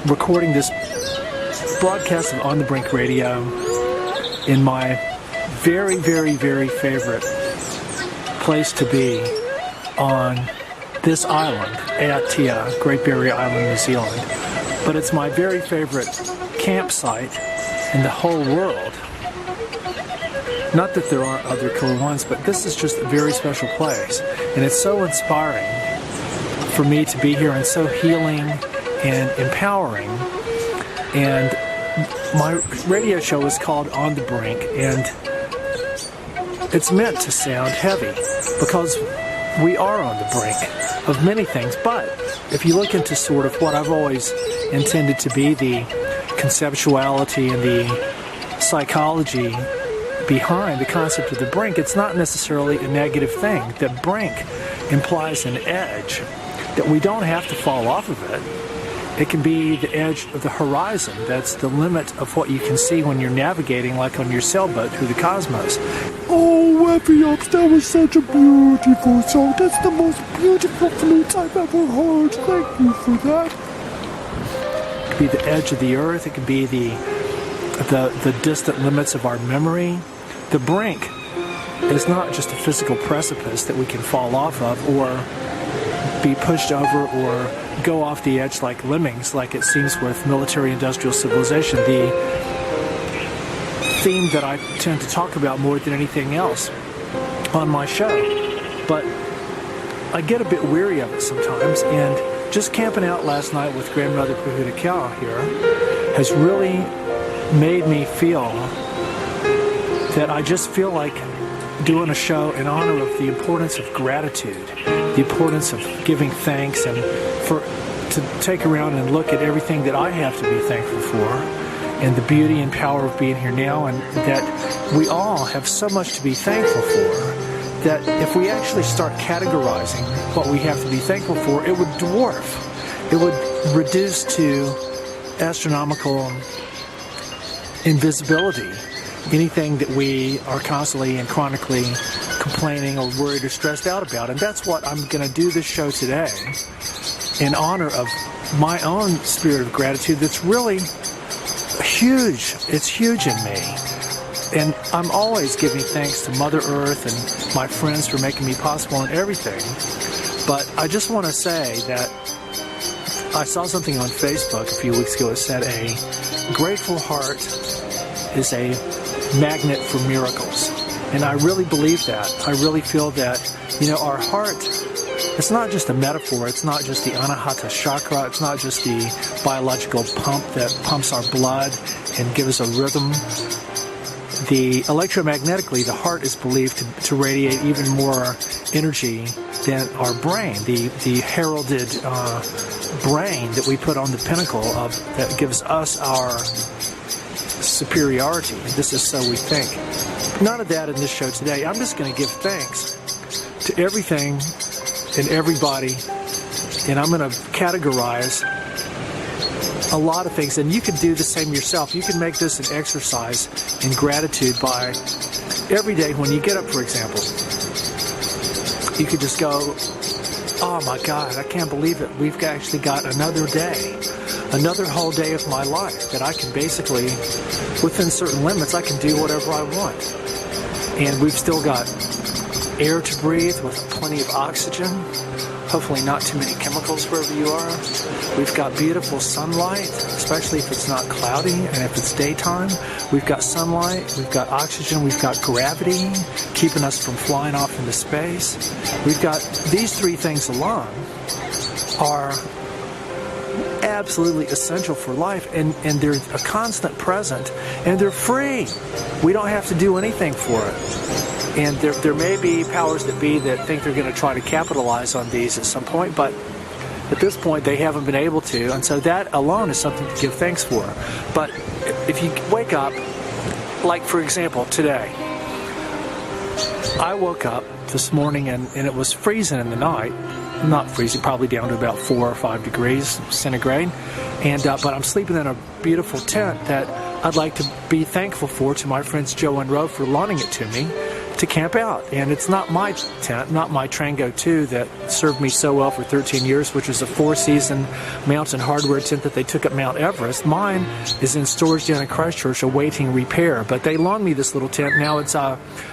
recording this broadcast of On the Brink Radio in my very, very, very favorite place to be on this island at Great Barrier Island, New Zealand. But it's my very favorite campsite in the whole world. Not that there aren't other cool ones, but this is just a very special place. And it's so inspiring for me to be here, and so healing and empowering. And my radio show is called On the Brink, and it's meant to sound heavy because we are on the brink of many things. But if you look into sort of what I've always intended to be the conceptuality and the psychology behind the concept of the brink, it's not necessarily a negative thing. The brink implies an edge, that we don't have to fall off of it. It can be the edge of the horizon. That's the limit of what you can see when you're navigating, like on your sailboat through the cosmos. Oh, Wefferson, that was such a beautiful song. That's the most beautiful flute I've ever heard. Thank you for that. It could be the edge of the earth. It could be the distant limits of our memory. The brink is not just a physical precipice that we can fall off of or be pushed over or go off the edge like lemmings, like it seems with military-industrial civilization, the theme that I tend to talk about more than anything else on my show. But I get a bit weary of it sometimes, and just camping out last night with Grandmother Pahuta Cow here has really made me feel that I just feel like doing a show in honor of the importance of gratitude, the importance of giving thanks, and to take around and look at everything that I have to be thankful for, and the beauty and power of being here now, and that we all have so much to be thankful for, that if we actually start categorizing what we have to be thankful for, it would dwarf, it would reduce to astronomical invisibility anything that we are constantly and chronically complaining or worried or stressed out about. And that's what I'm going to do this show today in honor of my own spirit of gratitude that's really huge. It's huge in me. And I'm always giving thanks to Mother Earth and my friends for making me possible and everything. But I just want to say that I saw something on Facebook a few weeks ago that said a grateful heart is a magnet for miracles. And I really believe that. I really feel that, our heart, it's not just a metaphor. It's not just the anahata chakra. It's not just the biological pump that pumps our blood and gives us a rhythm. Electromagnetically, the heart is believed to radiate even more energy than our brain, the heralded brain that we put on the pinnacle of that gives us our superiority. This is so we think. None of that in this show today. I'm just going to give thanks to everything and everybody, and I'm going to categorize a lot of things, and you can do the same yourself. You can make this an exercise in gratitude by every day when you get up, for example. You could just go, oh my God, I can't believe it. We've actually got another day, another whole day of my life that I can basically, within certain limits, I can do whatever I want. And we've still got air to breathe with plenty of oxygen, hopefully not too many chemicals wherever you are. We've got beautiful sunlight, especially if it's not cloudy and if it's daytime. We've got sunlight, we've got oxygen, we've got gravity keeping us from flying off into space. We've got these three things alone are absolutely essential for life, and they're a constant present, and they're free. We don't have to do anything for it. And there may be powers that be that think they're going to try to capitalize on these at some point, but at this point they haven't been able to, and so that alone is something to give thanks for. But if you wake up, like for example today, I woke up this morning and it was freezing in the night. Not freezing, probably down to about 4 or 5 degrees centigrade, and but I'm sleeping in a beautiful tent that I'd like to be thankful for to my friends Joe and Ro for loaning it to me. to camp out. And it's not my tent, not my Trango 2 that served me so well for 13 years, which was a 4-season mountain hardware tent that they took at Mount Everest. Mine is in storage down in Christchurch awaiting repair. But they loaned me this little tent. Now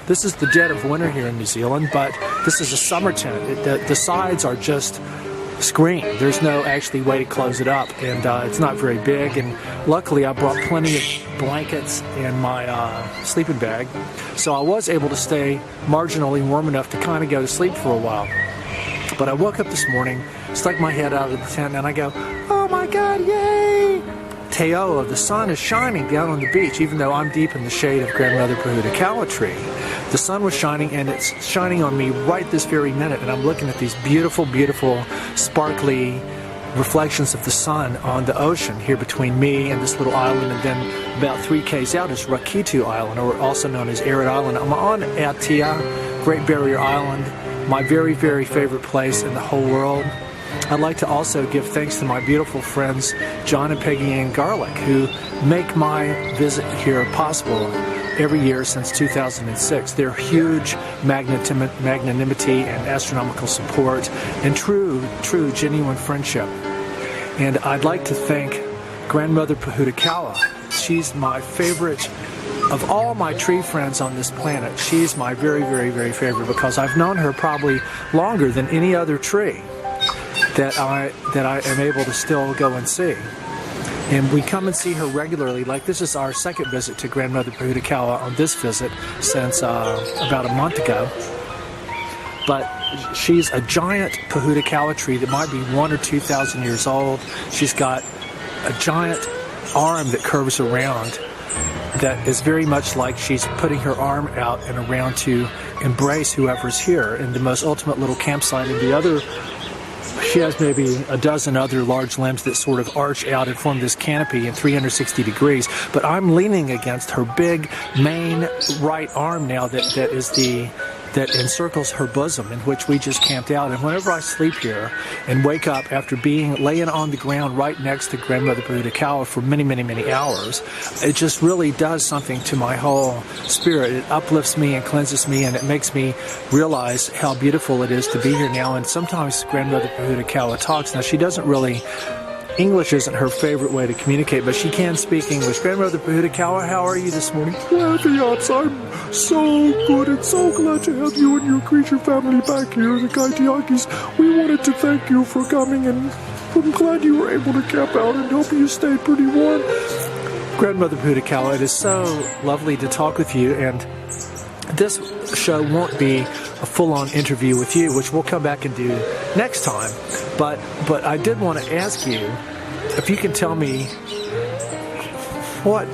this is the dead of winter here in New Zealand, but this is a summer tent. The sides are just screen. There's no actually way to close it up, and it's not very big. And luckily, I brought plenty of blankets in my sleeping bag, so I was able to stay marginally warm enough to kind of go to sleep for a while. But I woke up this morning, stuck my head out of the tent, and I go, "Oh my God, yay!" Teoa, the sun is shining down on the beach, even though I'm deep in the shade of Grandmother Pohutukawa tree. The sun was shining, and it's shining on me right this very minute, and I'm looking at these beautiful, beautiful, sparkly reflections of the sun on the ocean here between me and this little island, and then about 3 k's out is Rakitu Island, or also known as Arid Island. I'm on Aotea, Great Barrier Island, my very, very favorite place in the whole world. I'd like to also give thanks to my beautiful friends John and Peggy Ann Garlick, who make my visit here possible every year since 2006. Their huge magnanimity and astronomical support and true, genuine friendship. And I'd like to thank Grandmother Pohutukawa. She's my favorite of all my tree friends on this planet. She's my very, very, very favorite because I've known her probably longer than any other tree that I am able to still go and see. And we come and see her regularly. Like, this is our second visit to Grandmother Pohutukawa on this visit since about a month ago. But she's a giant Pohutukawa tree that might be 1,000 or 2,000 years old. She's got a giant arm that curves around that is very much like she's putting her arm out and around to embrace whoever's here in the most ultimate little campsite. And the other, she has maybe a dozen other large limbs that sort of arch out and form this canopy in 360 degrees. But I'm leaning against her big main right arm now that encircles her bosom, in which we just camped out. And whenever I sleep here and wake up after laying on the ground right next to Grandmother Pohutukawa for many, many, many hours, it just really does something to my whole spirit. It uplifts me and cleanses me, and it makes me realize how beautiful it is to be here now. And sometimes Grandmother Pohutukawa talks. Now, she doesn't really, English isn't her favorite way to communicate, but she can speak English. Grandmother Pohutukawa, how are you this morning? Fiats, I'm so good and so glad to have you and your creature family back here, the Kaitiakis. We wanted to thank you for coming, and I'm glad you were able to camp out and hope you stayed pretty warm. Grandmother Pohutukawa, it is so lovely to talk with you, and this show won't be a full-on interview with you, which we'll come back and do next time. But I did want to ask you if you can tell me what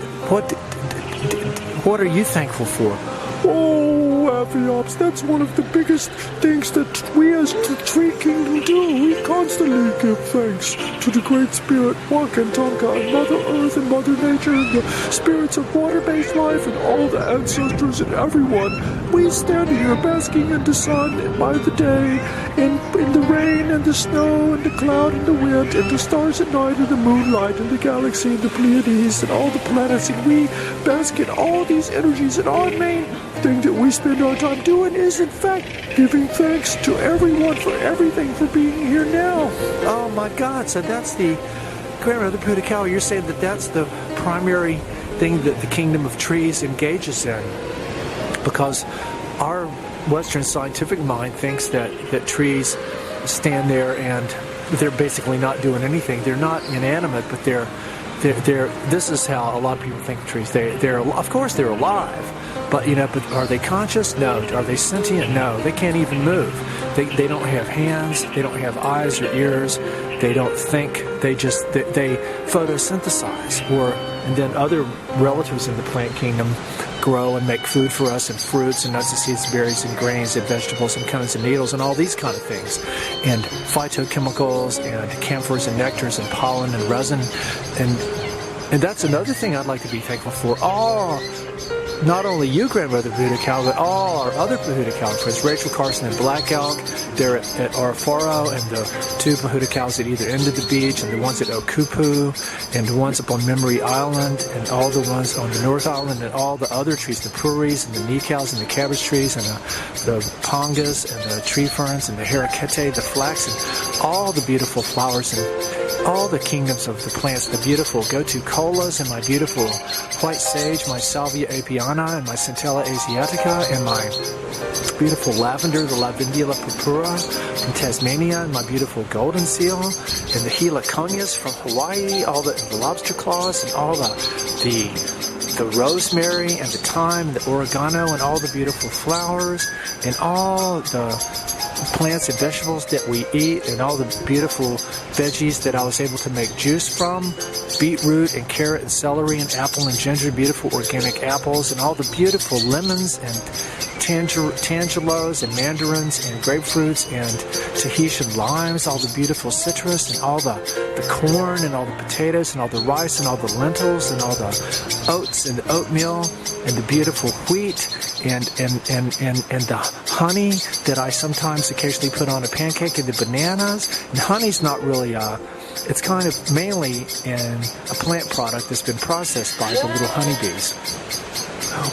are you thankful for? Oh, Aphiops, that's one of the biggest things that we as the Tree Kingdom do. We constantly give thanks to the Great Spirit, Wakantanka, and Mother Earth and Mother Nature, and the spirits of water-based life, and all the ancestors and everyone. We stand here basking in the sun by the day, in the rain and the snow and the cloud and the wind and the stars at night and the moonlight and the galaxy and the Pleiades and all the planets, and we bask in all these energies, and our main thing that we spend our time doing is, in fact, giving thanks to everyone for everything, for being here now. Oh my God, so that's the Grandmother Pohutukawa, you're saying that that's the primary thing that the Kingdom of Trees engages in, because our Western scientific mind thinks that trees stand there and they're basically not doing anything. They're not inanimate, but they're this is how a lot of people think of trees. They're of course they're alive, but but are they conscious? No. Are they sentient? No. They can't even move. They don't have hands. They don't have eyes or ears. They don't think. They photosynthesize, and then other relatives in the plant kingdom grow and make food for us, and fruits and nuts and seeds, berries and grains and vegetables and cones and needles and all these kind of things, and phytochemicals and camphors and nectars and pollen and resin, and that's another thing I'd like to be thankful for. not only you, Grandmother Pahuta Cow, but all our other Pahuta Cow friends, Rachel Carson and Black Elk. They're at Oroforo, and the 2 Pahuta Cows at either end of the beach, and the ones at Okupu, and the ones up on Memory Island, and all the ones on the North Island, and all the other trees, the puris, and the Nicows, and the cabbage trees, and the pongas, and the tree ferns, and the harakete, the flax, and all the beautiful flowers, and all the kingdoms of the plants, the beautiful go-to colas, and my beautiful white sage, my salvia apiana, and my centella asiatica, and my beautiful lavender, the lavandula purpura from Tasmania, and my beautiful golden seal, and the heliconias from Hawaii, all the lobster claws, and all the rosemary, and the thyme, and the oregano, and all the beautiful flowers, and all the plants and vegetables that we eat, and all the beautiful veggies that I was able to make juice from, beetroot and carrot and celery and apple and ginger, beautiful organic apples, and all the beautiful lemons and tangelos and mandarins and grapefruits and Tahitian limes, all the beautiful citrus, and all the corn, and all the potatoes, and all the rice, and all the lentils, and all the oats and the oatmeal, and the beautiful wheat, and the honey that I sometimes occasionally put on a pancake, and the bananas. And honey's not really it's kind of mainly a plant product that's been processed by the little honeybees.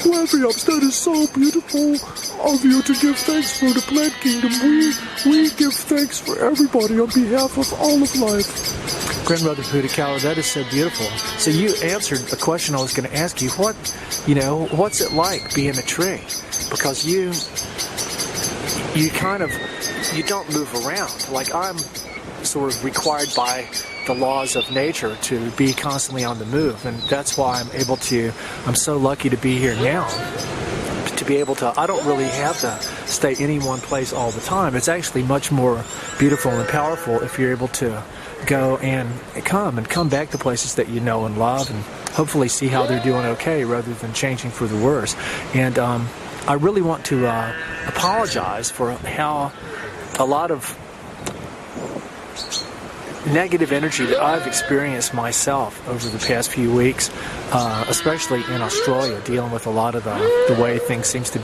Wefferson, that is so beautiful of you to give thanks for the plant kingdom. We give thanks for everybody on behalf of all of life. Grandmother Pahuta Cow, that is so beautiful. So you answered a question I was going to ask you. What's it like being a tree? Because you don't move around. Like, I'm sort of required by the laws of nature to be constantly on the move, and that's why I'm so lucky to be here now, to be able to, I don't really have to stay in one place all the time. It's actually much more beautiful and powerful if you're able to go and come back to places that you know and love, and hopefully see how they're doing okay rather than changing for the worse. And I really want to apologize for how a lot of negative energy that I've experienced myself over the past few weeks, especially in Australia, dealing with a lot of the way things seem to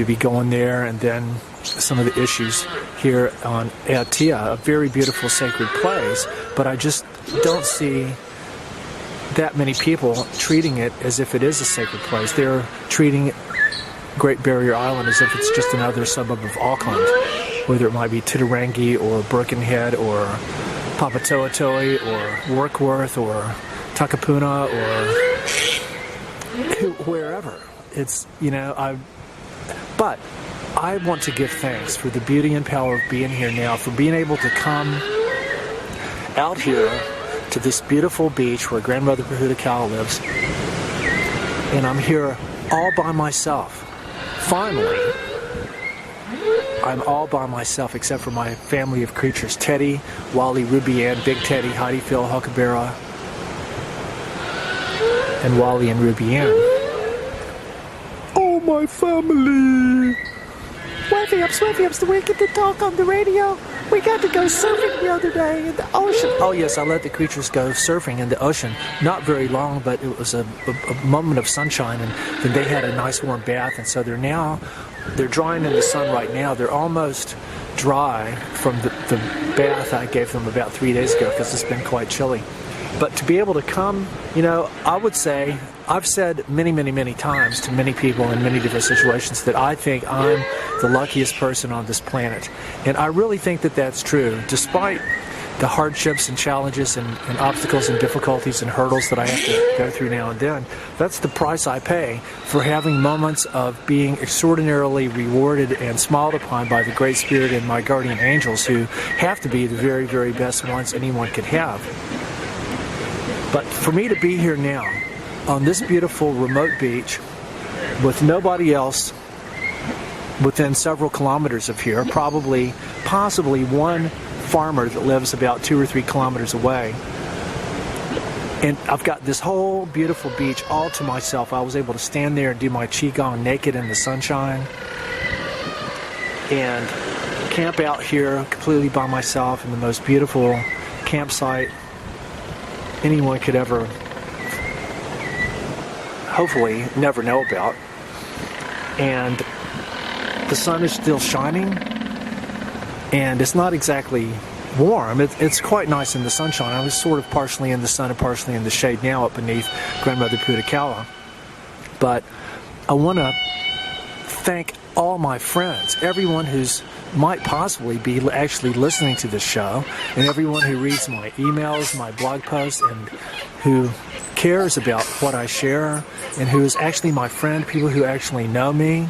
be going there, and then some of the issues here on Aotea, a very beautiful sacred place, but I just don't see that many people treating it as if it is a sacred place. They're treating Great Barrier Island as if it's just another suburb of Auckland, whether it might be Titirangi or Birkenhead or Papatoetoe or Warkworth or Takapuna or wherever. It's, but I want to give thanks for the beauty and power of being here now, for being able to come out here to this beautiful beach where Grandmother Pahuta Cow lives, and I'm here all by myself. Finally, I'm all by myself except for my family of creatures: Teddy, Wally, Ruby Ann, Big Teddy, Heidi, Phil, Huckabera, and Wally and Ruby Ann. Oh, my family! Wefferson, do we get to talk on the radio? We got to go surfing the other day in the ocean. Oh yes, I let the creatures go surfing in the ocean. Not very long, but it was a moment of sunshine, and then they had a nice warm bath, and so they're drying in the sun right now. They're almost dry from the bath I gave them about 3 days ago, because it's been quite chilly. But to be able to come, I would say, I've said many, many, many times to many people in many different situations that I think I'm the luckiest person on this planet. And I really think that that's true, despite the hardships and challenges and obstacles and difficulties and hurdles that I have to go through now and then. That's the price I pay for having moments of being extraordinarily rewarded and smiled upon by the Great Spirit and my guardian angels, who have to be the very, very best ones anyone could have. But for me to be here now on this beautiful remote beach with nobody else within several kilometers of here, possibly one farmer that lives about 2 or 3 kilometers away, and I've got this whole beautiful beach all to myself. I was able to stand there and do my qigong naked in the sunshine and camp out here completely by myself in the most beautiful campsite anyone could ever hopefully never know about. And the sun is still shining, and it's not exactly warm. It's quite nice in the sunshine. I was sort of partially in the sun and partially in the shade now up beneath Grandmother Putakala. But I want to thank all my friends, everyone who's might possibly be actually listening to this show, and everyone who reads my emails, my blog posts, and who cares about what I share, and who is actually my friend, people who actually know me,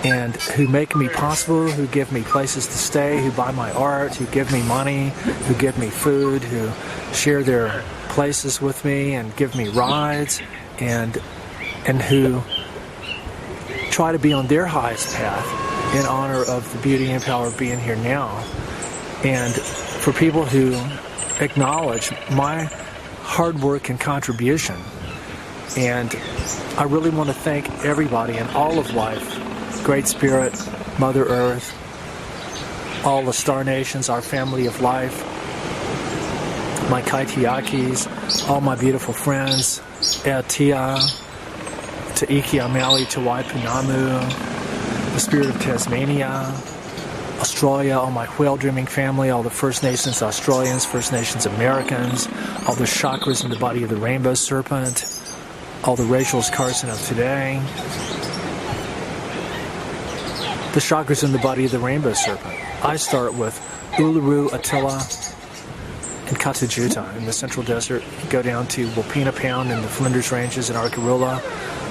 and who make me possible, who give me places to stay, who buy my art, who give me money, who give me food, who share their places with me and give me rides, and who try to be on their highest path in honor of the beauty and power of being here now. And for people who acknowledge my hard work and contribution. And I really want to thank everybody in all of life, Great Spirit, Mother Earth, all the star nations, our family of life, my kaitiakis, all my beautiful friends, Aotea, Te Iki Ameli, Te Waipunamu, the Spirit of Tasmania, Australia, all my whale dreaming family, all the First Nations Australians, First Nations Americans, all the chakras in the body of the rainbow serpent, all the Rachel's Carson of today, the chakras in the body of the rainbow serpent. I start with Uluru, Attila, and Katajuta in the Central Desert, go down to Wapina Pound in the Flinders Ranges in Arkarula,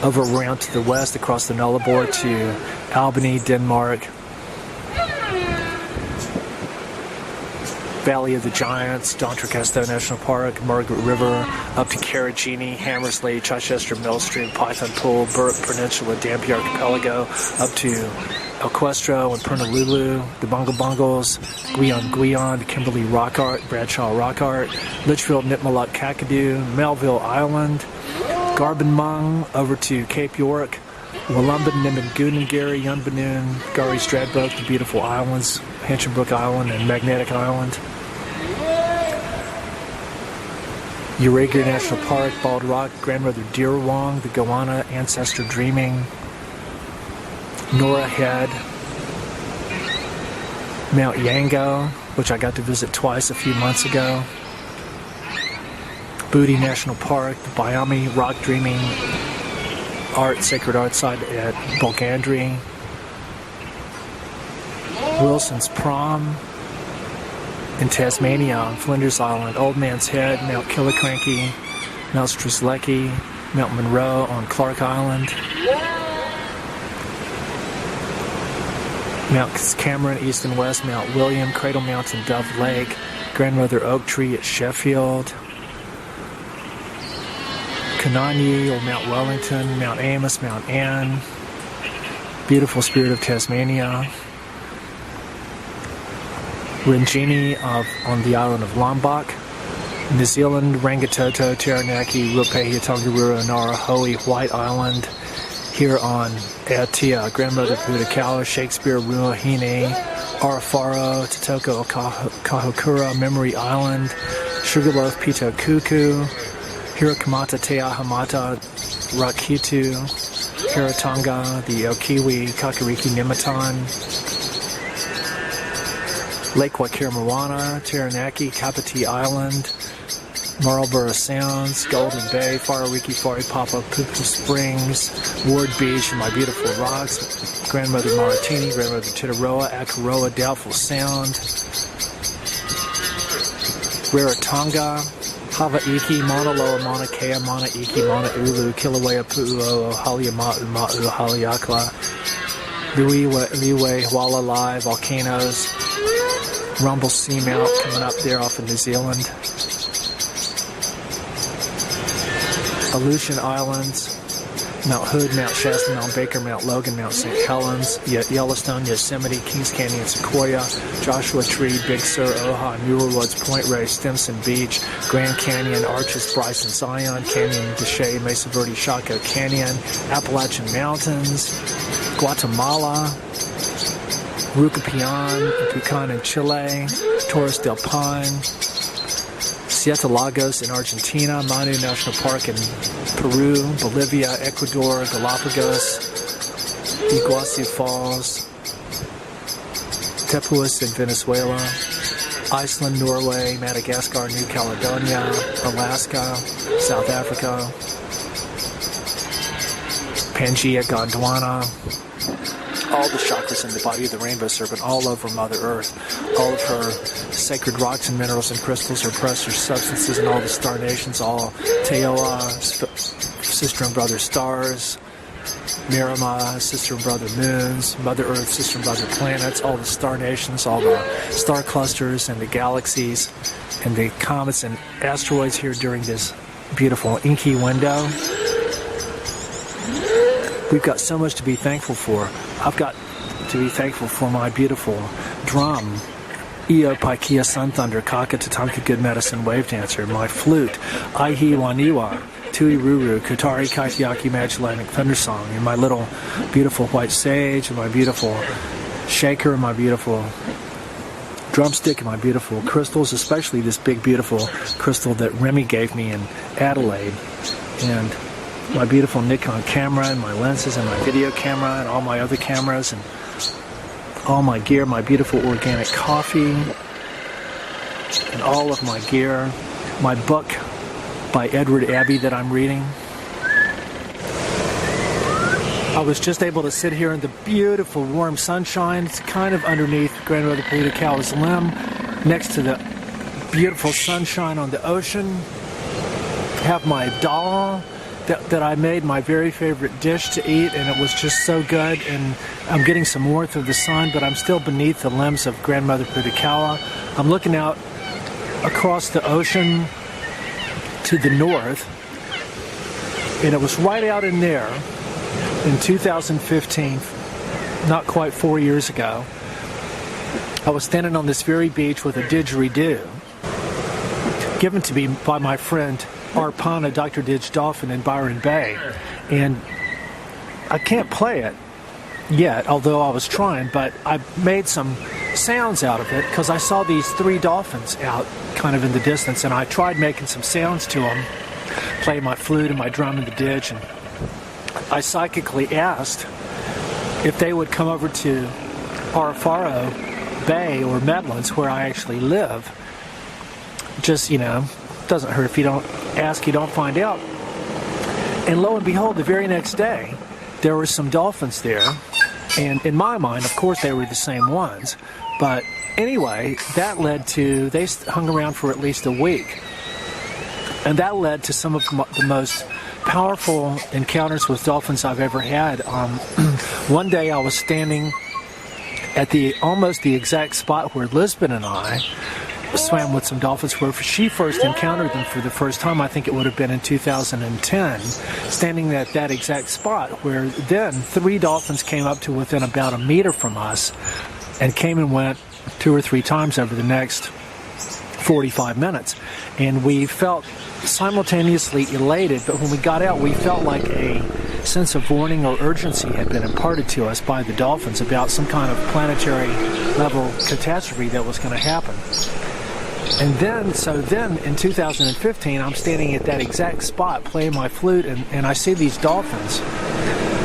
over around to the west across the Nullarbor to Albany, Denmark, Valley of the Giants, D'Entrecasteaux National Park, Margaret River, up to Carragini, Hammersley, Chichester Millstream, Python Pool, Burke Peninsula, Dampier Archipelago, up to Equestro and Pernalulu, the Bungle Bungles, Guion, the Kimberley Rock Art, Bradshaw Rock Art, Litchfield, Nipmuc, Kakadu, Melville Island, Garbenmung, over to Cape York, Wollumben, Nimbengunengary, Yunbanoon, Gari Stradbroke, the beautiful islands, Hinchinbrook Island and Magnetic Island, Uraga National Park, Bald Rock, Grandmother Deerwong, the Goanna, Ancestor Dreaming, Nora Head, Mount Yango, which I got to visit twice a few months ago, Booty National Park, the Biami Rock Dreaming Sacred Art Site at Bulgandry, Wilson's Prom in Tasmania on Flinders Island, Old Man's Head, Mount Killiecrankie, Mount Strzelecki, Mount Monroe on Clark Island, Mount Cameron, East and West, Mount William, Cradle Mountain, Dove Lake, Grandmother Oak Tree at Sheffield, Kanani or Mount Wellington, Mount Amos, Mount Anne, beautiful Spirit of Tasmania, Ringini on the island of Lombok, New Zealand, Rangitoto, Taranaki, Ruapehi, Tongariro, Nara, Hoey, White Island, here on Aotea, Grandmother Putakala, Shakespeare, Ruahine, Arafaro, Totoko, Kahokura, Memory Island, Sugarloaf, Pito Kuku, Hirakamata, Teahamata, Rakitu, Hiratonga, the Okiwi, Kakariki, Nimatan, Lake Waikirimoana, Taranaki, Kapiti Island, Marlborough Sounds, Golden Bay, Farariki, Papa, Pupu Springs, Ward Beach, and my beautiful rocks, Grandmother Maritini, Grandmother Titaroa, Akaroa, Doubtful Sound, Rarotonga, Hawaiki, Mauna Loa, Mauna Kea, Mauna Iki, Mauna Ulu, Kilauea, Pu'uo, Haliama'u, Ma'u, Haliakla, Liwe, Hualalai, Volcanoes, Rumble Seamount coming up there off of New Zealand, Aleutian Islands, Mount Hood, Mount Shasta, Mount Baker, Mount Logan, Mount St. Helens, Yellowstone, Yosemite, Kings Canyon, Sequoia, Joshua Tree, Big Sur, Ojai, Muir Woods, Point Reyes, Stimson Beach, Grand Canyon, Arches, Bryson, Zion, Canyon de Chelly, Mesa Verde, Chaco Canyon, Appalachian Mountains, Guatemala, Rucapion, Pucan in Chile, Torres del Paine, Siete Lagos in Argentina, Manu National Park in Peru, Bolivia, Ecuador, Galapagos, Iguazu Falls, Tepuis in Venezuela, Iceland, Norway, Madagascar, New Caledonia, Alaska, South Africa, Pangaea, Gondwana, all the chakras in the body of the rainbow serpent, all over Mother Earth, all of her sacred rocks and minerals and crystals, her precious substances, and all the star nations, all Teoa, sister and brother stars, Miramah, sister and brother moons, Mother Earth, sister and brother planets, all the star nations, all the star clusters and the galaxies and the comets and asteroids here during this beautiful inky window. We've got so much to be thankful for. I've got to be thankful for my beautiful drum, Io Paikia Sun Thunder, Kaka Tatanka Good Medicine Wave Dancer, my flute, Aihi Waniwa, Tui Ruru, Kutari Kaitiaki Magellanic Thunder Song, and my little beautiful white sage, and my beautiful shaker, and my beautiful drumstick, and my beautiful crystals, especially this big beautiful crystal that Remy gave me in Adelaide, and my beautiful Nikon camera, and my lenses, and my video camera, and all my other cameras, and all my gear, my beautiful organic coffee, and all of my gear, my book by Edward Abbey that I'm reading. I was just able to sit here in the beautiful warm sunshine. It's kind of underneath Grandmother Polita Cow's limb, next to the beautiful sunshine on the ocean. Have my dal that I made, my very favorite dish to eat, and it was just so good, and I'm getting some warmth of the sun, but I'm still beneath the limbs of Grandmother Pudikawa. I'm looking out across the ocean to the north, and it was right out in there in 2015, not quite 4 years ago. I was standing on this very beach with a didgeridoo given to me by my friend Arpana, Dr. Didge Dolphin in Byron Bay, and I can't play it yet, although I was trying, but I made some sounds out of it because I saw these three dolphins out kind of in the distance, and I tried making some sounds to them, playing my flute and my drum in the ditch, and I psychically asked if they would come over to Arafaro Bay or Medlands, where I actually live. Just, doesn't hurt if you don't ask, you don't find out. And lo and behold, the very next day, there were some dolphins there. And in my mind, of course, they were the same ones. But anyway, that led to, they hung around for at least a week. And that led to some of the most powerful encounters with dolphins I've ever had. One day I was standing at almost the exact spot where Lisbon and I swam with some dolphins, where she first encountered them for the first time. I think it would have been in 2010, standing at that exact spot where then three dolphins came up to within about a meter from us and came and went 2 or 3 times over the next 45 minutes. And we felt simultaneously elated, but when we got out, we felt like a sense of warning or urgency had been imparted to us by the dolphins about some kind of planetary level catastrophe that was going to happen. And then in 2015, I'm standing at that exact spot playing my flute, and I see these dolphins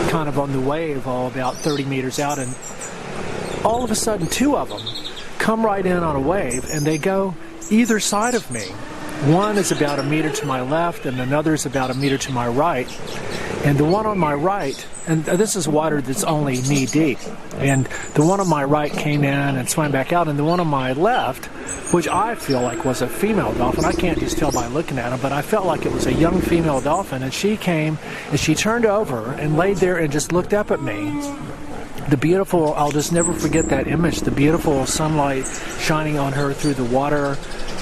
kind of on the wave all about 30 meters out, and all of a sudden 2 of them come right in on a wave, and they go either side of me. One is about a meter to my left, and another is about a meter to my right. And the one on my right, and this is water that's only knee deep, and the one on my right came in and swam back out, and the one on my left, which I feel like was a female dolphin, I can't just tell by looking at him, but I felt like it was a young female dolphin, and she came and she turned over and laid there and just looked up at me. The beautiful, I'll just never forget that image, the beautiful sunlight shining on her through the water,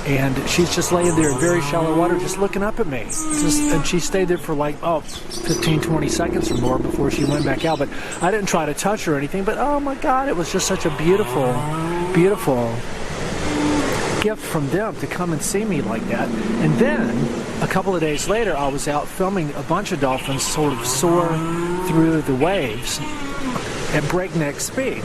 and she's just laying there in very shallow water just looking up at me. And she stayed there for 15, 20 seconds or more before she went back out. But I didn't try to touch her or anything, but oh my God, it was just such a beautiful, beautiful gift from them to come and see me like that. And then, a couple of days later, I was out filming a bunch of dolphins sort of soar through the waves at breakneck speed.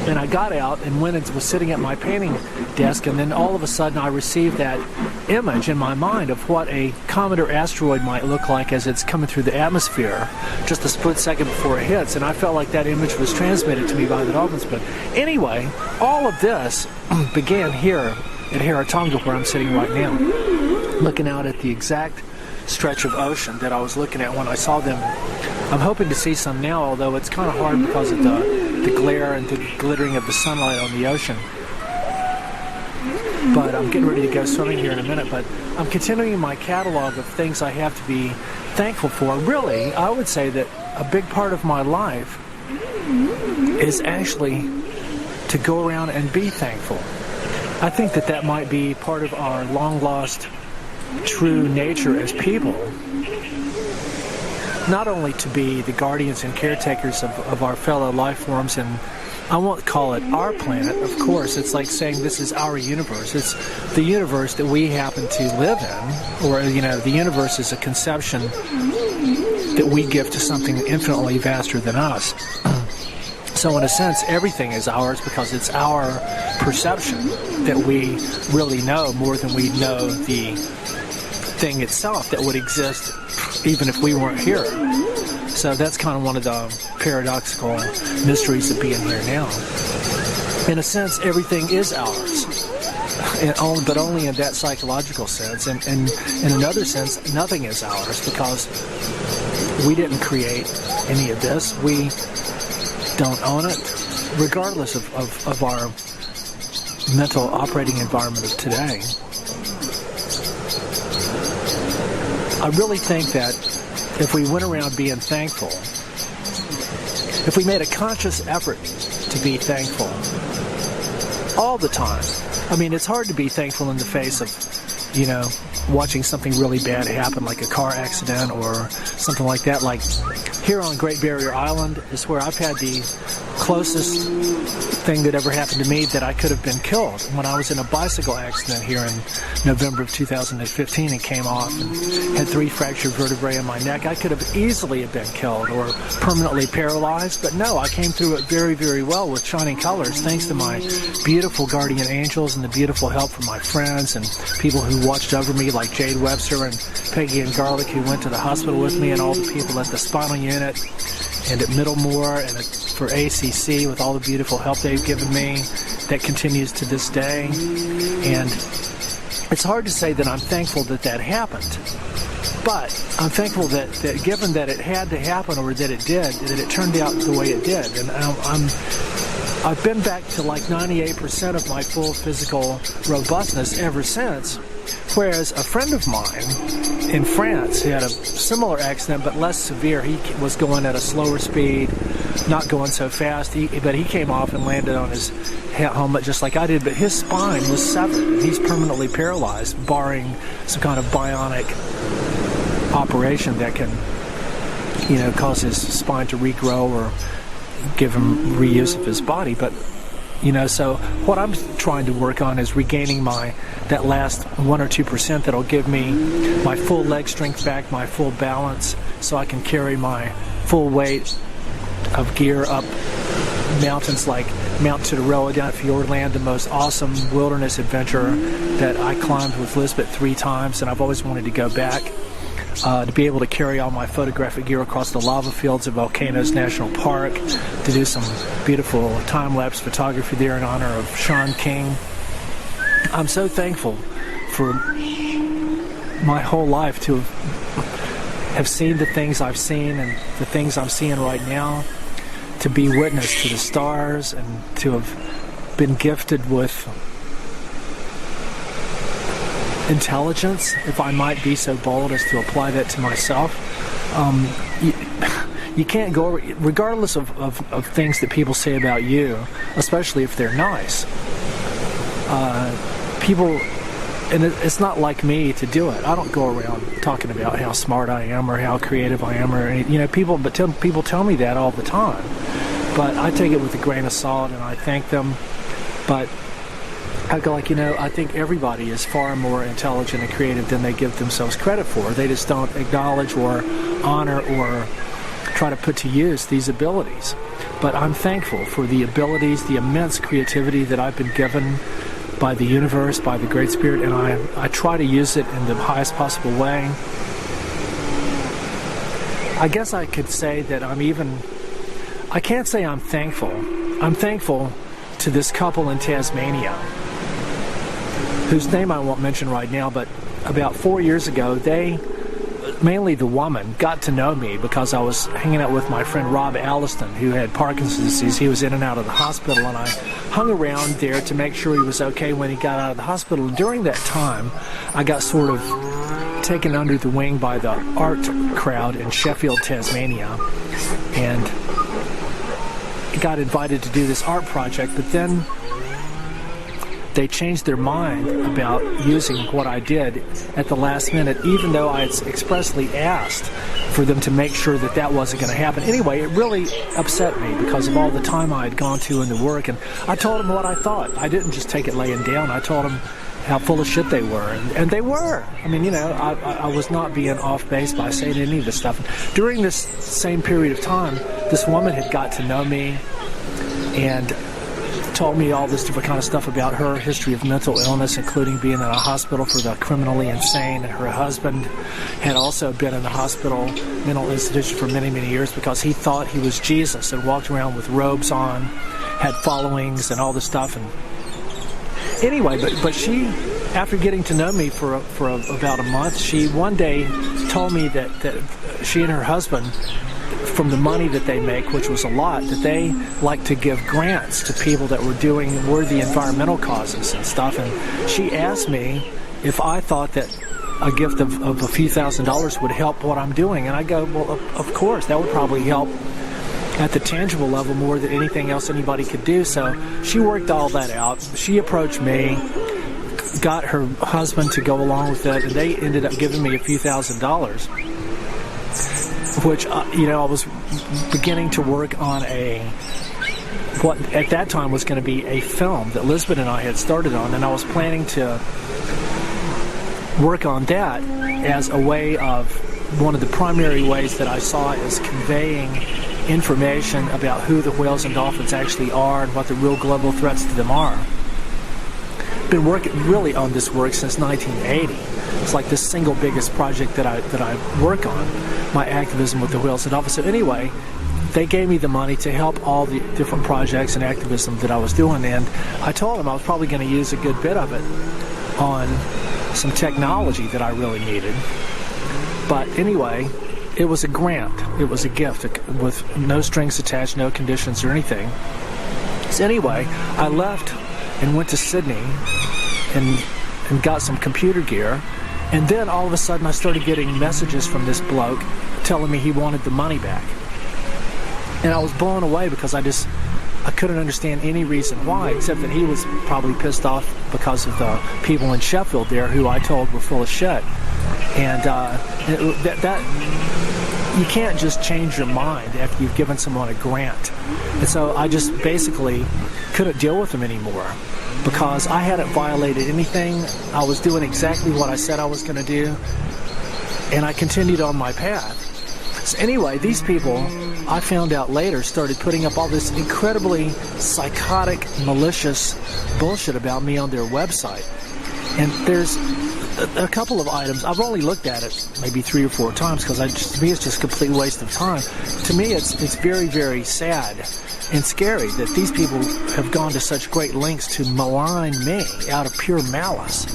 And I got out and went and was sitting at my painting desk, and then all of a sudden I received that image in my mind of what a comet or asteroid might look like as it's coming through the atmosphere just a split second before it hits, and I felt like that image was transmitted to me by the dolphins. But anyway, all of this began here at Haratonga, where I'm sitting right now, looking out at the exact stretch of ocean that I was looking at when I saw them. I'm hoping to see some now, although it's kind of hard because of the glare and the glittering of the sunlight on the ocean. But I'm getting ready to go swimming here in a minute, but I'm continuing my catalog of things I have to be thankful for. Really, I would say that a big part of my life is actually to go around and be thankful. I think that might be part of our long-lost true nature as people. Not only to be the guardians and caretakers of our fellow life forms, and I won't call it our planet, of course. It's like saying this is our universe. It's the universe that we happen to live in, or, the universe is a conception that we give to something infinitely vaster than us. So in a sense, everything is ours because it's our perception that we really know more than we know the thing itself that would exist even if we weren't here. So that's kind of one of the paradoxical mysteries of being here now. In a sense, everything is ours, but only in that psychological sense. And in another sense, nothing is ours because we didn't create any of this. We don't own it, regardless of our mental operating environment of today. I really think that if we went around being thankful, if we made a conscious effort to be thankful all the time. I mean, it's hard to be thankful in the face of, watching something really bad happen, like a car accident or something like that. Like here on Great Barrier Island is where I've had the closest thing that ever happened to me that I could have been killed. When I was in a bicycle accident here in November of 2015 and came off and had 3 fractured vertebrae in my neck, I could have easily have been killed or permanently paralyzed, but no, I came through it very, very well with shining colors, thanks to my beautiful guardian angels and the beautiful help from my friends and people who watched over me, like Jade Webster and Peggy and Garlic, who went to the hospital with me, and all the people at the spinal unit and at Middlemore and for ACC with all the beautiful help they've given me that continues to this day. And it's hard to say that I'm thankful that happened, but I'm thankful that given that it had to happen, or that it did, that it turned out the way it did. And I've been back to like 98% of my full physical robustness ever since. Whereas a friend of mine in France, he had a similar accident but less severe. He was going at a slower speed, not going so fast, but he came off and landed on his helmet just like I did, but his spine was severed and he's permanently paralyzed, barring some kind of bionic operation that can, cause his spine to regrow or give him reuse of his body. But so what I'm trying to work on is regaining that last 1 or 2% that'll give me my full leg strength back, my full balance, so I can carry my full weight of gear up mountains like Mount Titiroa down at Fiordland, the most awesome wilderness adventure that I climbed with Lisbeth 3 times, and I've always wanted to go back. To be able to carry all my photographic gear across the lava fields of Volcanoes National Park, to do some beautiful time-lapse photography there in honor of Sean King. I'm so thankful for my whole life to have seen the things I've seen and the things I'm seeing right now, to be witness to the stars, and to have been gifted with intelligence, if I might be so bold as to apply that to myself. You can't go, regardless of things that people say about you, especially if they're nice. People, and it's not like me to do it. I don't go around talking about how smart I am or how creative I am, or any, people tell me that all the time. But I take it with a grain of salt and I thank them. But I go I think everybody is far more intelligent and creative than they give themselves credit for. They just don't acknowledge or honor or try to put to use these abilities. But I'm thankful for the abilities, the immense creativity that I've been given by the universe, by the Great Spirit, and I try to use it in the highest possible way. I guess I could say that I can't say I'm thankful. I'm thankful to this couple in Tasmania, whose name I won't mention right now, but about 4 years ago, mainly the woman, got to know me because I was hanging out with my friend Rob Alliston, who had Parkinson's disease. He was in and out of the hospital, and I hung around there to make sure he was okay when he got out of the hospital. And during that time, I got sort of taken under the wing by the art crowd in Sheffield, Tasmania, and got invited to do this art project, but then they changed their mind about using what I did at the last minute, even though I had expressly asked for them to make sure that that wasn't going to happen. Anyway, it really upset me because of all the time I had gone to in the work, and I told them what I thought. I didn't just take it laying down. I told them how full of shit they were, and they were. I mean, I was not being off base by saying any of this stuff. During this same period of time, this woman had got to know me and told me all this different kind of stuff about her history of mental illness, including being in a hospital for the criminally insane, and her husband had also been in a hospital, mental institution for many, many years because he thought he was Jesus and walked around with robes on, had followings and all this stuff. And anyway, but she, after getting to know me for about a month, she one day told me that she and her husband, from the money that they make, which was a lot, that they like to give grants to people that were doing worthy environmental causes and stuff. And she asked me if I thought that a gift of a few $1,000s would help what I'm doing. And I go, well, of course, that would probably help at the tangible level more than anything else anybody could do. So she worked all that out. She approached me, got her husband to go along with that, and they ended up giving me a few $1,000s, which, I was beginning to work on what at that time was going to be a film that Lisbeth and I had started on, and I was planning to work on that as a way of, one of the primary ways that I saw as conveying information about who the whales and dolphins actually are and what the real global threats to them are. Been working really on this work since 1980. It's like the single biggest project that I work on, my activism with the whales and dolphins. So anyway, they gave me the money to help all the different projects and activism that I was doing, and I told them I was probably going to use a good bit of it on some technology that I really needed. But anyway, it was a grant. It was a gift with no strings attached, no conditions or anything. So anyway, I left and went to Sydney and got some computer gear. And then all of a sudden I started getting messages from this bloke telling me he wanted the money back. And I was blown away because I couldn't understand any reason why, except that he was probably pissed off because of the people in Sheffield there who I told were full of shit. And that you can't just change your mind after you've given someone a grant. And so I just basically couldn't deal with them anymore because I hadn't violated anything. I was doing exactly what I said I was going to do, and I continued on my path. So anyway, these people, I found out later, started putting up all this incredibly psychotic, malicious bullshit about me on their website. And there's a couple of items. I've only looked at it maybe 3 or 4 times because to me it's just a complete waste of time. To me it's very, very sad and scary that these people have gone to such great lengths to malign me out of pure malice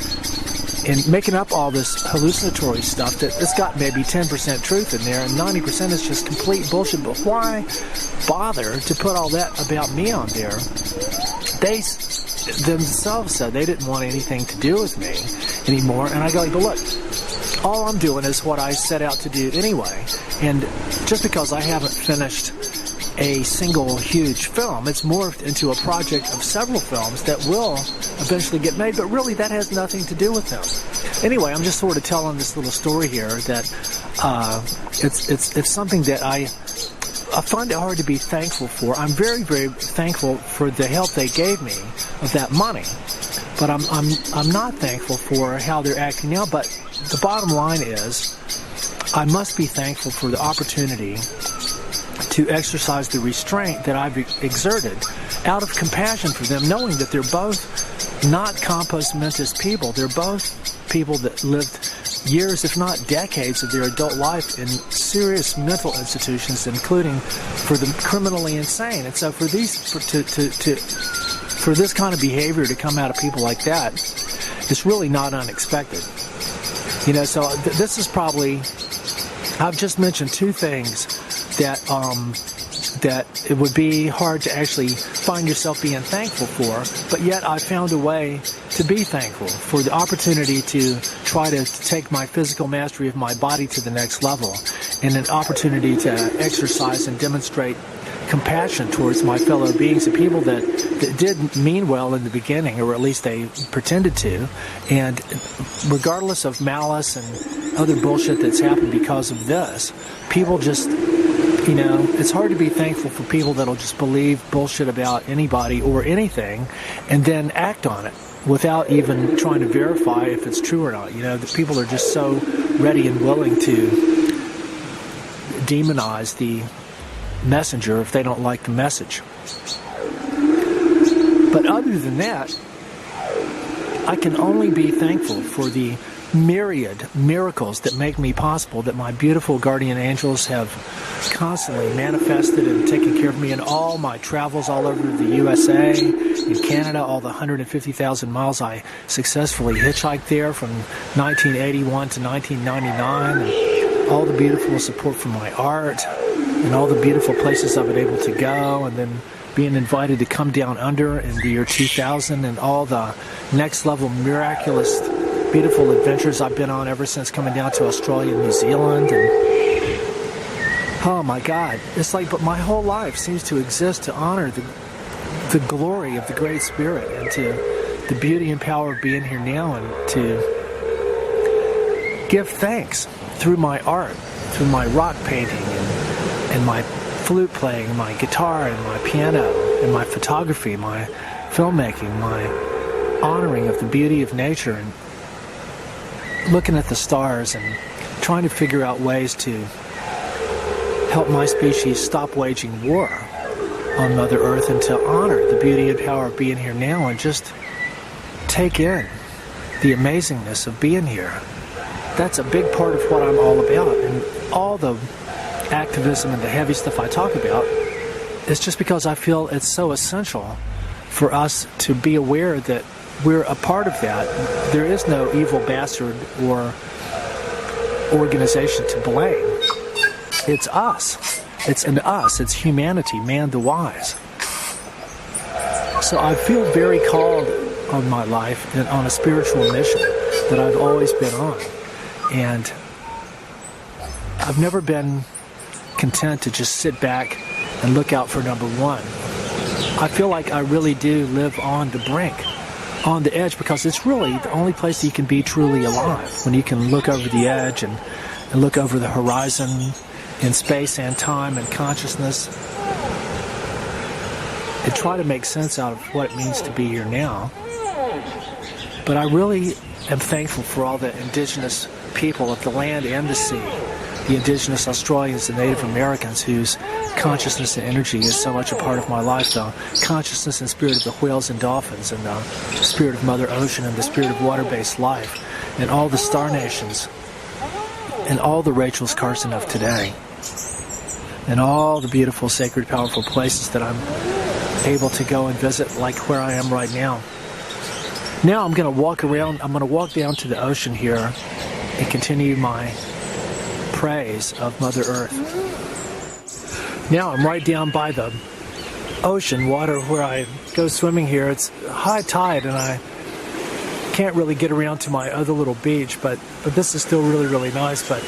and making up all this hallucinatory stuff that's got maybe 10% truth in there and 90% is just complete bullshit. But why bother to put all that about me on there? They themselves said they didn't want anything to do with me anymore, and I go, but look, all I'm doing is what I set out to do anyway, and just because I haven't finished a single huge film, it's morphed into a project of several films that will eventually get made, but really that has nothing to do with them. Anyway, I'm just sort of telling this little story here that it's something that I find it hard to be thankful for. I'm very, very thankful for the help they gave me of that money, but I'm not thankful for how they're acting now. But the bottom line is, I must be thankful for the opportunity to exercise the restraint that I've exerted out of compassion for them, knowing that they're both not compos mentis people. They're both people that lived years, if not decades, of their adult life in serious mental institutions, including for the criminally insane. And so for this kind of behavior to come out of people like that, it's really not unexpected. So this is probably, I've just mentioned two things that it would be hard to actually find yourself being thankful for, but yet I found a way to be thankful for the opportunity to try to take my physical mastery of my body to the next level, and an opportunity to exercise and demonstrate compassion towards my fellow beings, and people that did mean well in the beginning, or at least they pretended to, and regardless of malice and other bullshit that's happened because of this, people just, it's hard to be thankful for people that'll just believe bullshit about anybody or anything and then act on it without even trying to verify if it's true or not. The people are just so ready and willing to demonize the messenger if they don't like the message. But other than that, I can only be thankful for the myriad miracles that make me possible, that my beautiful guardian angels have constantly manifested and taken care of me in all my travels all over the USA, in Canada, all the 150,000 miles I successfully hitchhiked there from 1981 to 1999, and all the beautiful support from my art, and all the beautiful places I've been able to go, and then being invited to come down under in the year 2000, and all the next level miraculous beautiful adventures I've been on ever since coming down to Australia and New Zealand. And oh my God, it's like, but my whole life seems to exist to honor the glory of the Great Spirit, and to the beauty and power of being here now, and to give thanks through my art, through my rock painting, and my flute playing, my guitar, and my piano, and my photography, my filmmaking, my honoring of the beauty of nature, and looking at the stars and trying to figure out ways to help my species stop waging war on Mother Earth, and to honor the beauty and power of being here now, and just take in the amazingness of being here. That's a big part of what I'm all about, and all the activism and the heavy stuff I talk about, it's just because I feel it's so essential for us to be aware that we're a part of that. There is no evil bastard or organization to blame. It's us. It's an us. It's humanity, man the wise. So I feel very called on my life and on a spiritual mission that I've always been on. And I've never been content to just sit back and look out for number one. I feel like I really do live on the brink, on the edge, because it's really the only place you can be truly alive, when you can look over the edge and look over the horizon in space and time and consciousness, and try to make sense out of what it means to be here now. But I really am thankful for all the indigenous people of the land and the sea, the indigenous Australians and Native Americans, whose consciousness and energy is so much a part of my life, the consciousness and spirit of the whales and dolphins, and the spirit of Mother Ocean, and the spirit of water-based life, and all the star nations, and all the Rachels Carson of today, and all the beautiful, sacred, powerful places that I'm able to go and visit, like where I am right now. Now I'm going to walk around, I'm going to walk down to the ocean here and continue my praise of Mother Earth. Now I'm right down by the ocean water where I go swimming here. It's high tide and I can't really get around to my other little beach, but this is still really, really nice. But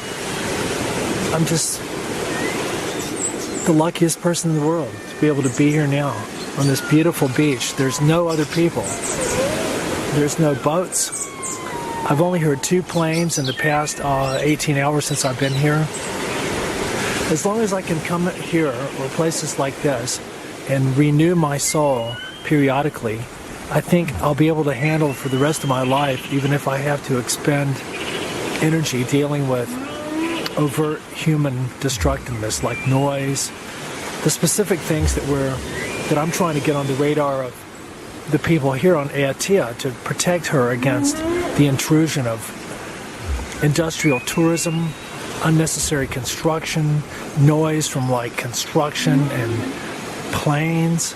I'm just the luckiest person in the world to be able to be here now on this beautiful beach. There's no other people. There's no boats. I've only heard 2 planes in the past 18 hours since I've been here. As long as I can come here or places like this and renew my soul periodically, I think I'll be able to handle for the rest of my life, even if I have to expend energy dealing with overt human destructiveness like noise, the specific things that I'm trying to get on the radar of the people here on Aotea to protect her against the intrusion of industrial tourism, unnecessary construction, noise from like construction and planes,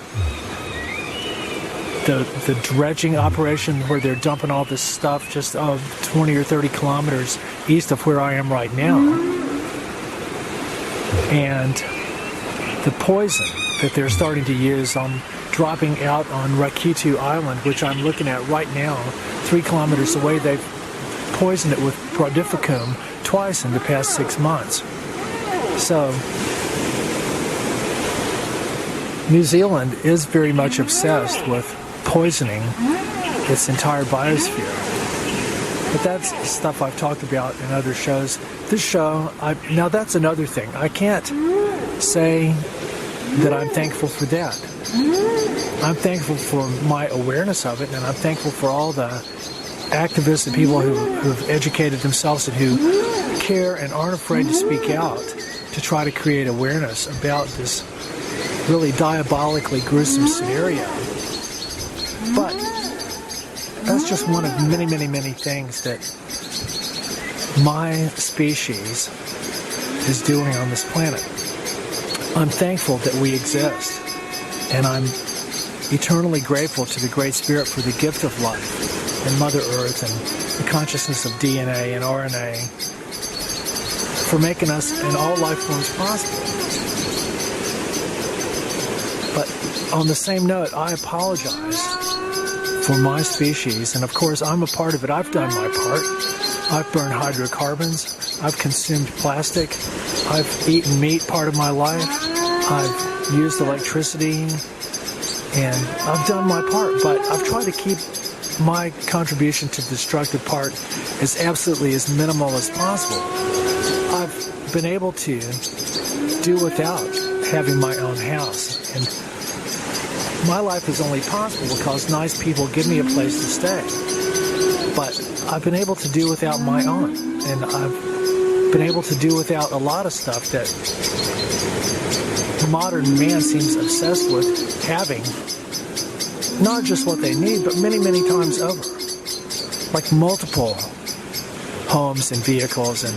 the dredging operation where they're dumping all this stuff just 20 or 30 kilometers east of where I am right now, and the poison that they're starting to use on dropping out on Rakitu Island, which I'm looking at right now, 3 kilometers away. They've poisoned it with prodificum twice in the past 6 months. So New Zealand is very much obsessed with poisoning its entire biosphere. But that's stuff I've talked about in other shows. This show, now that's another thing. I can't say that I'm thankful for that. I'm thankful for my awareness of it, and I'm thankful for all the activists and people who've educated themselves and who care and aren't afraid to speak out to try to create awareness about this really diabolically gruesome scenario. But that's just one of many, many, many things that my species is doing on this planet. I'm thankful that we exist, and I'm eternally grateful to the Great Spirit for the gift of life and Mother Earth and the consciousness of DNA and RNA for making us and all life forms possible. But on the same note, I apologize for my species, and of course I'm a part of it. I've done my part. I've burned hydrocarbons. I've consumed plastic. I've eaten meat part of my life. I've used electricity, and I've done my part, but I've tried to keep my contribution to the destructive part as absolutely as minimal as possible. I've been able to do without having my own house, and my life is only possible because nice people give me a place to stay. But I've been able to do without my own, and I've been able to do without a lot of stuff that modern man seems obsessed with having. Not just what they need, but many, many times over. Like multiple homes and vehicles and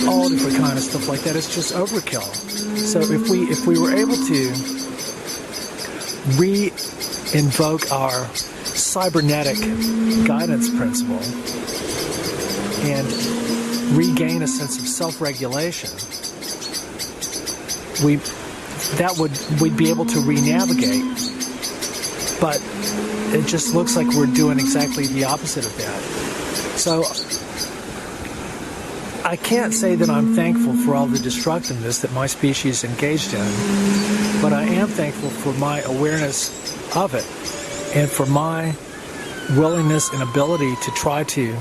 all different kind of stuff like that. It's just overkill. So if we were able to re-invoke our cybernetic guidance principle and regain a sense of self-regulation, we'd be able to re-navigate. But it just looks like we're doing exactly the opposite of that. So I can't say that I'm thankful for all the destructiveness that my species engaged in, but I am thankful for my awareness of it and for my willingness and ability to try to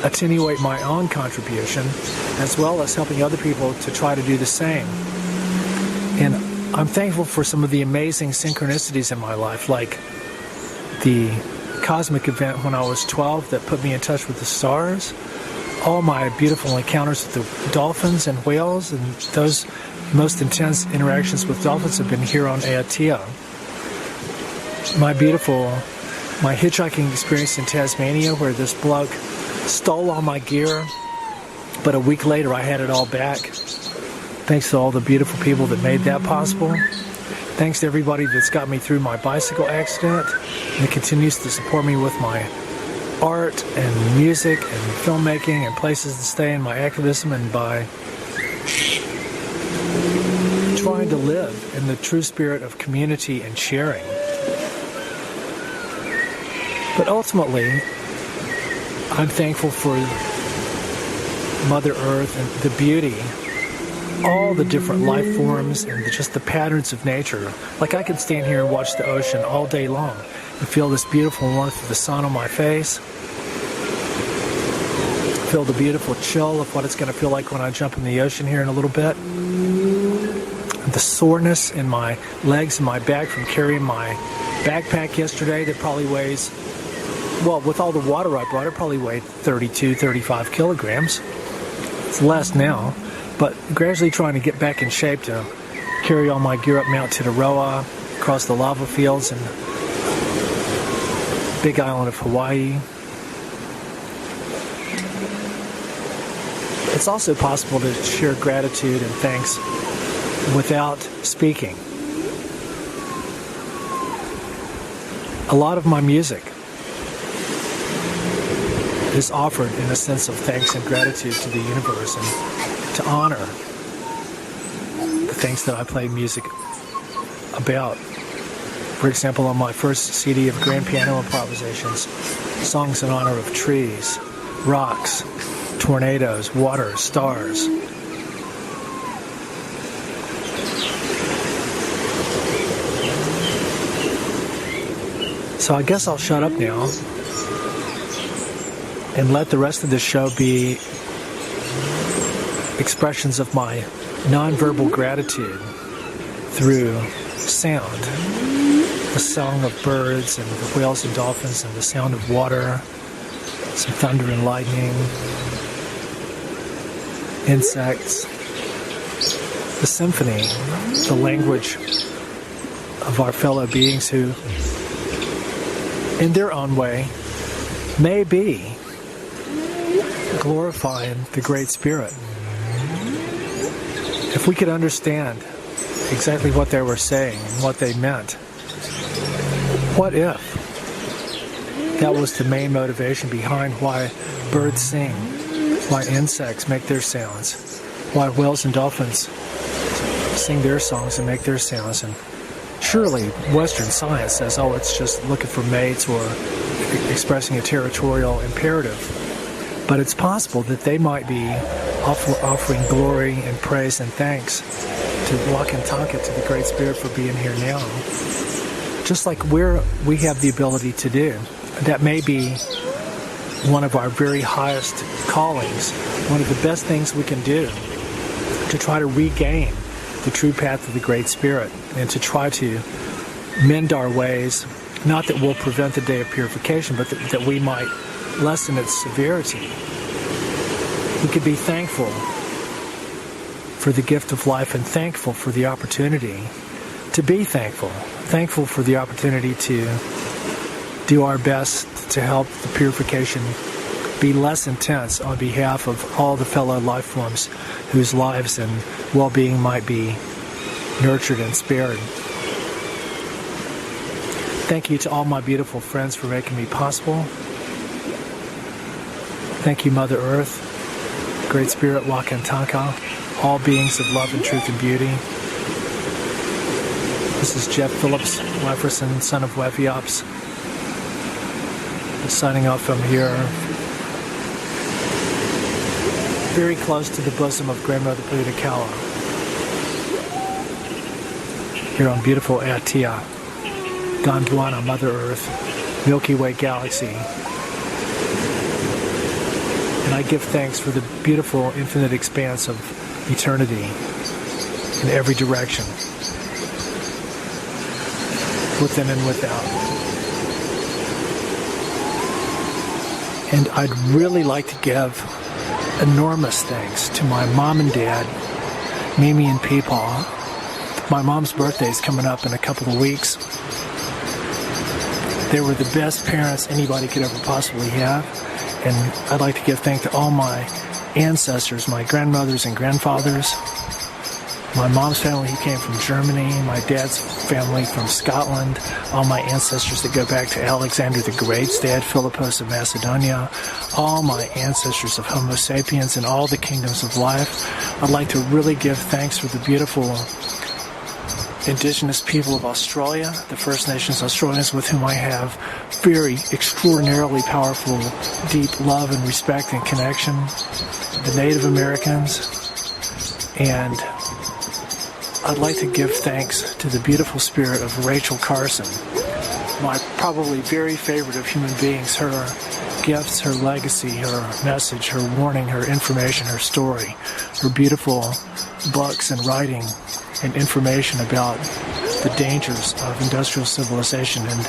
attenuate my own contribution, as well as helping other people to try to do the same. And I'm thankful for some of the amazing synchronicities in my life, like the cosmic event when I was 12 that put me in touch with the stars, all my beautiful encounters with the dolphins and whales, and those most intense interactions with dolphins have been here on Aotea. My hitchhiking experience in Tasmania, where this bloke stole all my gear, but a week later I had it all back. Thanks to all the beautiful people that made that possible. Thanks to everybody that's got me through my bicycle accident and continues to support me with my art and music and filmmaking and places to stay in my activism, and by trying to live in the true spirit of community and sharing. But ultimately, I'm thankful for Mother Earth and the beauty, all the different life forms and just the patterns of nature. Like I could stand here and watch the ocean all day long and feel this beautiful warmth of the sun on my face, feel the beautiful chill of what it's going to feel like when I jump in the ocean here in a little bit, the soreness in my legs and my back from carrying my backpack yesterday that probably weighs, well, with all the water I brought, it probably weighed 32, 35 kilograms. It's less now. but gradually trying to get back in shape to carry all my gear up Mount Titiroa, across the lava fields and Big Island of Hawaii. It's also possible to share gratitude and thanks without speaking. A lot of my music is offered in a sense of thanks and gratitude to the universe and to honor the things that I play music about. For example, on my first CD of grand piano improvisations, songs in honor of trees, rocks, tornadoes, water, stars. So I guess I'll shut up now and let the rest of the show be expressions of my nonverbal gratitude through sound. The song of birds and the whales and dolphins and the sound of water, some thunder and lightning, insects, the symphony, the language of our fellow beings who, in their own way, may be glorifying the Great Spirit. If we could understand exactly what they were saying and what they meant, what if that was the main motivation behind why birds sing, why insects make their sounds, why whales and dolphins sing their songs and make their sounds? And surely Western science says, oh, it's just looking for mates or expressing a territorial imperative. But it's possible that they might be offering glory and praise and thanks to Wakantanka, to the Great Spirit, for being here now. Just like we have the ability to do. That may be one of our very highest callings, one of the best things we can do to try to regain the true path of the Great Spirit and to try to mend our ways, not that we'll prevent the day of purification, but that we might lessen its severity. We could be thankful for the gift of life and thankful for the opportunity to be thankful for the opportunity to do our best to help the purification be less intense on behalf of all the fellow life forms whose lives and well-being might be nurtured and spared. Thank you to all my beautiful friends for making me possible. Thank you, Mother Earth, Great Spirit, Wakantanka, all beings of love and truth and beauty. This is Jeff Phillips, Wefferson, son of Wefferson, signing off from here, very close to the bosom of Grandmother Pudakala, here on beautiful Atia, Gondwana, Mother Earth, Milky Way Galaxy. And I give thanks for the beautiful infinite expanse of eternity in every direction, within and without. And I'd really like to give enormous thanks to my mom and dad, Mimi and Peepaw. My mom's birthday is coming up in a couple of weeks. They were the best parents anybody could ever possibly have. And I'd like to give thanks to all my ancestors, my grandmothers and grandfathers, my mom's family who came from Germany, my dad's family from Scotland, all my ancestors that go back to Alexander the Great's dad, Philippus of Macedonia, all my ancestors of Homo sapiens and all the kingdoms of life. I'd like to really give thanks for the beautiful indigenous people of Australia, the First Nations Australians with whom I have very extraordinarily powerful, deep love and respect and connection, the Native Americans, and I'd like to give thanks to the beautiful spirit of Rachel Carson, my probably very favorite of human beings. Her gifts, her legacy, her message, her warning, her information, her story, her beautiful books and writing and information about the dangers of industrial civilization and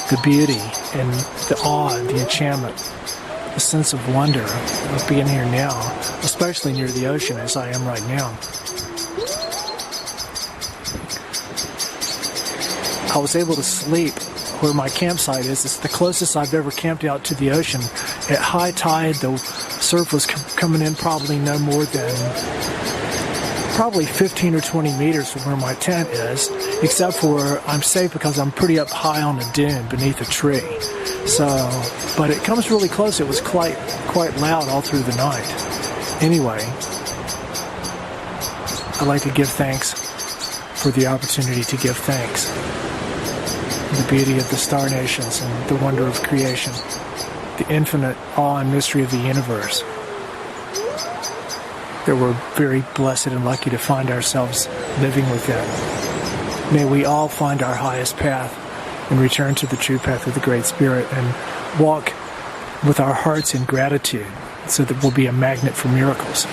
the beauty and the awe and the enchantment a sense of wonder of being here now, especially near the ocean as I am right now. I was able to sleep where my campsite is. It's the closest I've ever camped out to the ocean. At high tide, the surf was coming in probably no more than 15 or 20 meters from where my tent is, except for I'm safe because I'm pretty up high on a dune beneath a tree. So, but it comes really close. It was quite loud all through the night. Anyway, I'd like to give thanks for the opportunity to give thanks. The beauty of the star nations and the wonder of creation, the infinite awe and mystery of the universe, that we're very blessed and lucky to find ourselves living within. May we all find our highest path and return to the true path of the Great Spirit and walk with our hearts in gratitude so that we'll be a magnet for miracles.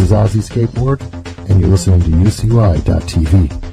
This is Ozzy Skateboard, and you're listening to UCY.TV.